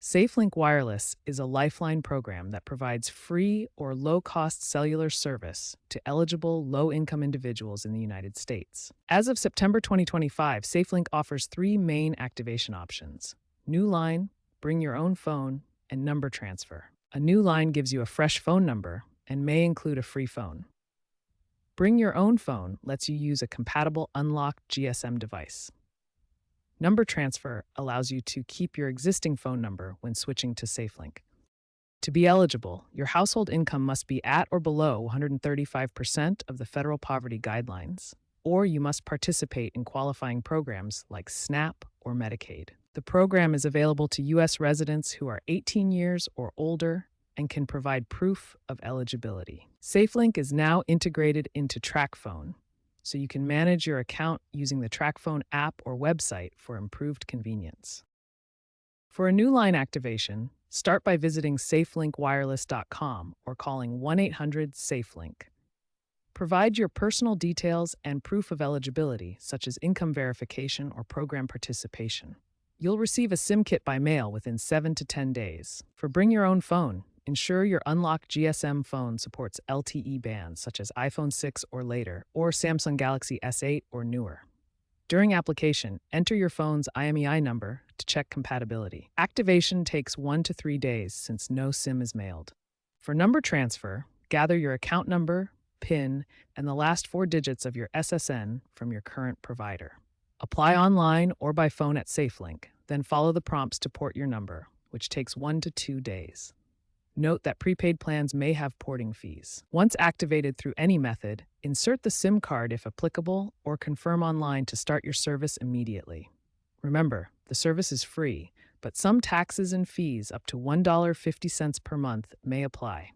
SafeLink Wireless is a lifeline program that provides free or low-cost cellular service to eligible low-income individuals in the United States. As of September 2025, SafeLink offers three main activation options: new line, bring your own phone, and number transfer. A new line gives you a fresh phone number and may include a free phone. Bring your own phone lets you use a compatible unlocked GSM device. Number transfer allows you to keep your existing phone number when switching to SafeLink. To be eligible, your household income must be at or below 135% of the federal poverty guidelines, or you must participate in qualifying programs like SNAP or Medicaid. The program is available to U.S. residents who are 18 years or older and can provide proof of eligibility. SafeLink is now integrated into TrackPhone, so you can manage your account using the TrackPhone app or website for improved convenience. For a new line activation, start by visiting safelinkwireless.com or calling 1-800-SAFELINK. Provide your personal details and proof of eligibility, such as income verification or program participation. You'll receive a SIM kit by mail within 7 to 10 days. For Bring Your Own Phone, ensure your unlocked GSM phone supports LTE bands such as iPhone 6 or later, or Samsung Galaxy S8 or newer. During application, enter your phone's IMEI number to check compatibility. Activation takes 1 to 3 days since no SIM is mailed. For number transfer, gather your account number, PIN, and the last 4 digits of your SSN from your current provider. Apply online or by phone at SafeLink, then follow the prompts to port your number, which takes 1 to 2 days. Note that prepaid plans may have porting fees. Once activated through any method, insert the SIM card if applicable or confirm online to start your service immediately. Remember, the service is free, but some taxes and fees up to $1.50 per month may apply.